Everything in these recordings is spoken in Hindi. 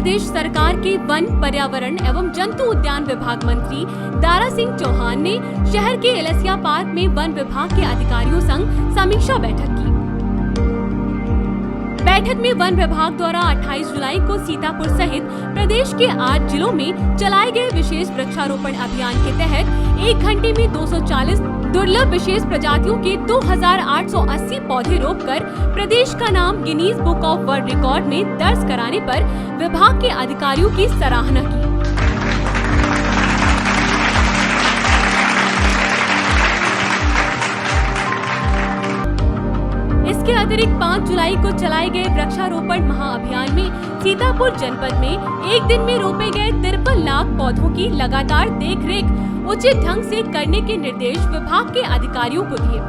प्रदेश सरकार के वन, पर्यावरण एवं जंतु उद्यान विभाग मंत्री दारा सिंह चौहान ने शहर के इलसिया पार्क में वन विभाग के अधिकारियों संग समीक्षा बैठक की। बैठक में वन विभाग द्वारा 28 जुलाई को सीतापुर सहित प्रदेश के 8 जिलों में चलाए गए विशेष वृक्षारोपण अभियान के तहत 1 घंटे में 240 दुर्लभ विशेष प्रजातियों के 2880 पौधे रोपकर प्रदेश का नाम Guinness book of world record में दर्ज कराने पर विभाग के अधिकारियों की सराहना की। इसके अतिरिक्त 5 जुलाई को चलाए गए वृक्षारोपण महाअभियान में सीतापुर जनपद में एक दिन में रोपे गए 53 लाख पौधों की लगातार देखरेख उचित ढंग से करने के निर्देश विभाग के अधिकारियों को दिए।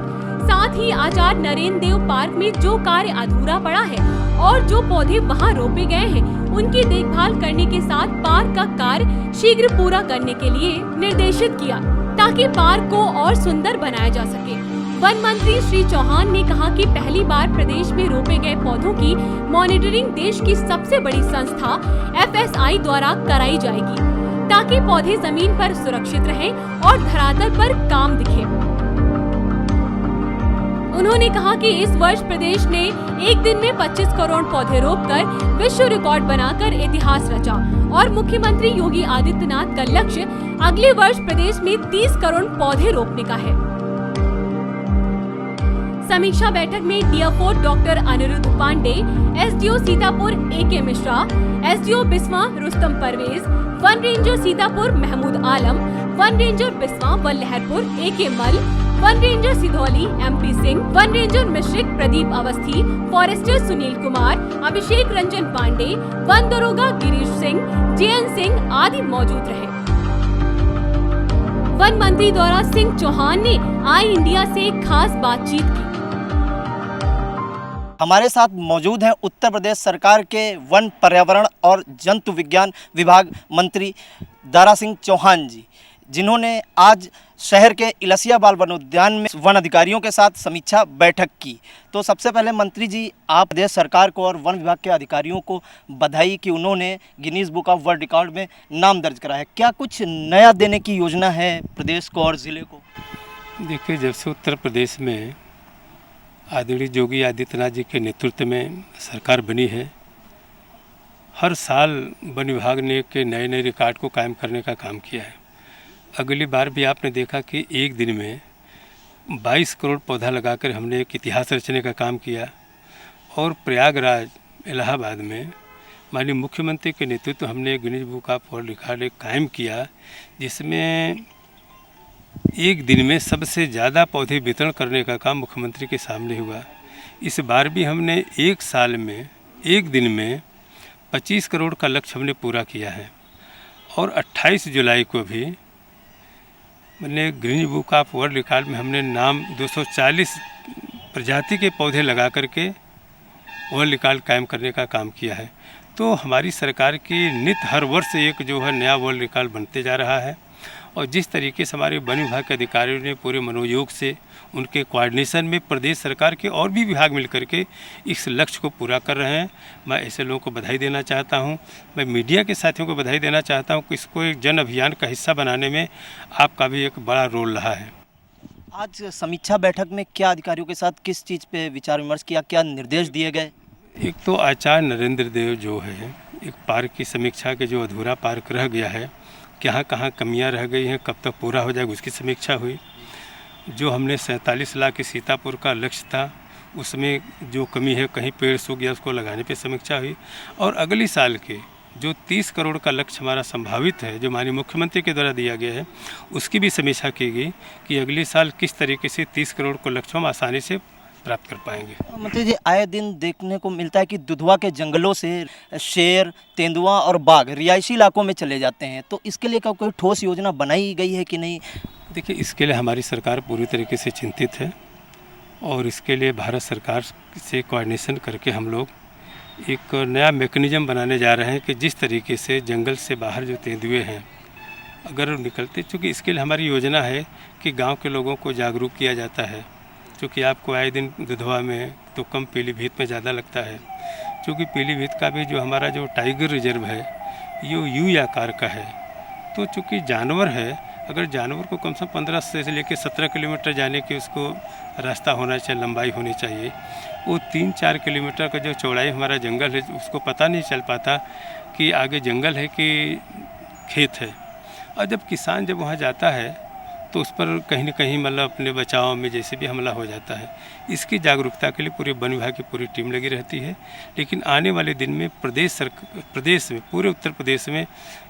साथ ही आचार्य नरेंद्र देव पार्क में जो कार्य अधूरा पड़ा है और जो पौधे वहां रोपे गए हैं उनकी देखभाल करने के साथ पार्क का कार्य शीघ्र पूरा करने के लिए निर्देशित किया ताकि पार्क को और सुंदर बनाया जा सके। वन मंत्री श्री चौहान ने कहा कि पहली बार प्रदेश में रोपे गए पौधों की मॉनिटरिंग देश की सबसे बड़ी संस्था FSI द्वारा कराई जाएगी ताकि पौधे जमीन पर सुरक्षित रहें और धरातल पर काम दिखे। उन्होंने कहा कि इस वर्ष प्रदेश ने एक दिन में 25 करोड़ पौधे रोपकर विश्व रिकॉर्ड बनाकर इतिहास रचा और मुख्यमंत्री योगी आदित्यनाथ का लक्ष्य अगले वर्ष प्रदेश में 30 करोड़ पौधे रोपने का है। समीक्षा बैठक में DFO doctor Anirudh Pandey, SDO Sitapur AK Mishra, SDO Biswan Rustam Parvez, वन रेंजर सीतापुर महमूद आलम, वन रेंजर बिस्वा व लहरपुर AK मल, वन रेंजर सिधौली MP सिंह, वन रेंजर मिश्रिक प्रदीप अवस्थी, फॉरेस्टर सुनील कुमार, अभिषेक रंजन पांडे, वन दरोगा गिरीश सिंह, JN सिंह आदि मौजूद रहे। वन मंत्री द्वारा सिंह चौहान ने आई इंडिया से खास बातचीत की। हमारे साथ मौजूद हैं उत्तर प्रदेश सरकार के वन, पर्यावरण और जंतु विज्ञान विभाग मंत्री दारा सिंह चौहान जी, जिन्होंने आज शहर के इलसिया बाल वन उद्यान में वन अधिकारियों के साथ समीक्षा बैठक की। तो सबसे पहले मंत्री जी, आप प्रदेश सरकार को और वन विभाग के अधिकारियों को बधाई कि उन्होंने Guinness book of world record में नाम दर्ज करा है। क्या कुछ नया देने की योजना है प्रदेश को और ज़िले को? देखिए, जब से उत्तर प्रदेश में आदरणीय योगी आदित्यनाथ जी के नेतृत्व में सरकार बनी है, हर साल वन विभाग ने के नए नए रिकॉर्ड को कायम करने का काम किया है। अगली बार भी आपने देखा कि एक दिन में 22 करोड़ पौधा लगाकर हमने एक इतिहास रचने का काम किया और प्रयागराज इलाहाबाद में माननीय मुख्यमंत्री के नेतृत्व हमने Guinness book of world record कायम किया, जिसमें एक दिन में सबसे ज़्यादा पौधे वितरण करने का काम मुख्यमंत्री के सामने हुआ। इस बार भी हमने एक साल में एक दिन में 25 करोड़ का लक्ष्य हमने पूरा किया है और 28 जुलाई को भी मैंने Guinness book of world record में हमने नाम 240 प्रजाति के पौधे लगा करके वर्ल्ड रिकॉर्ड कायम करने का काम किया है। तो हमारी सरकार की नित्य हर वर्ष एक जो है नया वर्ल्ड रिकॉर्ड बनते जा रहा है और जिस तरीके से हमारे वन विभाग के अधिकारियों ने पूरे मनोयोग से उनके कोऑर्डिनेशन में प्रदेश सरकार के और भी विभाग मिलकर के इस लक्ष्य को पूरा कर रहे हैं, मैं ऐसे लोगों को बधाई देना चाहता हूं। मैं मीडिया के साथियों को बधाई देना चाहता हूं कि इसको एक जन अभियान का हिस्सा बनाने में आपका भी एक बड़ा रोल रहा है। आज समीक्षा बैठक में क्या अधिकारियों के साथ किस चीज़ पे विचार विमर्श किया, क्या निर्देश दिए गए? एक तो आचार्य नरेंद्र देव जो है एक पार्क की समीक्षा के जो अधूरा पार्क रह गया है, कहाँ कहाँ कमियां रह गई हैं, कब तक पूरा हो जाएगा, उसकी समीक्षा हुई। जो हमने 47 लाख के सीतापुर का लक्ष्य था उसमें जो कमी है, कहीं पेड़ सूख गया उसको लगाने पे समीक्षा हुई और अगली साल के जो 30 करोड़ का लक्ष्य हमारा संभावित है जो माननीय मुख्यमंत्री के द्वारा दिया गया है, उसकी भी समीक्षा की गई कि अगले साल किस तरीके से 30 करोड़ को लक्ष्य हम आसानी से प्राप्त कर पाएंगे। मंत्री जी, आए दिन देखने को मिलता है कि दुधवा के जंगलों से शेर, तेंदुआ और बाघ रिहायशी इलाकों में चले जाते हैं, तो इसके लिए क्या कोई ठोस योजना बनाई गई है कि नहीं? देखिए, इसके लिए हमारी सरकार पूरी तरीके से चिंतित है और इसके लिए भारत सरकार से कोऑर्डिनेशन करके हम लोग एक नया मैकेनिज्म बनाने जा रहे हैं कि जिस तरीके से जंगल से बाहर जो तेंदुए हैं अगर निकलते, चूँकि इसके लिए हमारी योजना है कि गाँव के लोगों को जागरूक किया जाता है, क्योंकि आपको आए दिन दुधवा में तो कम, पीलीभीत में ज़्यादा लगता है। चूँकि पीलीभीत का भी जो हमारा जो टाइगर रिजर्व है ये यू आकार का है, तो चूँकि जानवर है, अगर जानवर को कम से कम 15 से लेकर 17 किलोमीटर जाने की उसको रास्ता होना चाहिए, लंबाई होनी चाहिए। वो 3-4 किलोमीटर का जो चौड़ाई हमारा जंगल है उसको पता नहीं चल पाता कि आगे जंगल है कि खेत है। और जब किसान जब वहाँ जाता है तो उस पर कहीं न कहीं मतलब अपने बचाव में जैसे भी हमला हो जाता है। इसकी जागरूकता के लिए पूरे वन विभाग की पूरी टीम लगी रहती है। लेकिन आने वाले दिन में प्रदेश में पूरे उत्तर प्रदेश में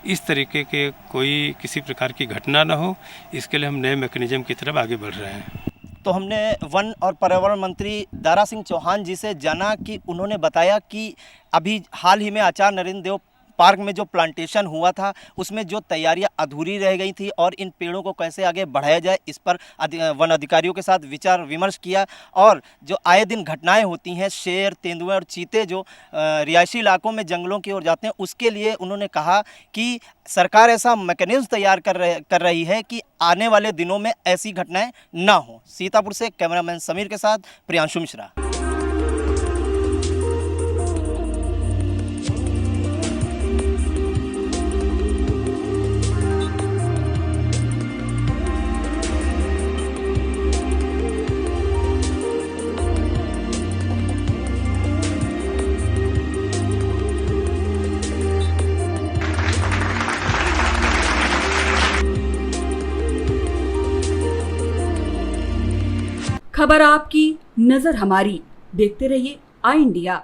इस तरीके के कोई किसी प्रकार की घटना ना हो, इसके लिए हम नए मैकेनिज्म की तरफ आगे बढ़ रहे हैं। तो हमने वन और पर्यावरण मंत्री दारा सिंह चौहान जी से जाना कि उन्होंने बताया कि अभी हाल ही में आचार्य नरेंद्र देव पार्क में जो प्लांटेशन हुआ था उसमें जो तैयारियां अधूरी रह गई थी और इन पेड़ों को कैसे आगे बढ़ाया जाए इस पर वन अधिकारियों के साथ विचार विमर्श किया। और जो आए दिन घटनाएं होती हैं, शेर, तेंदुए और चीते जो रिहायशी इलाकों में जंगलों की ओर जाते हैं, उसके लिए उन्होंने कहा कि सरकार ऐसा मैकेनिज्म तैयार कर रही है कि आने वाले दिनों में ऐसी घटनाएं ना हो। सीतापुर से कैमरामैन समीर के साथ प्रियांशु मिश्रा। खबर आपकी, नजर हमारी। देखते रहिए आई इंडिया।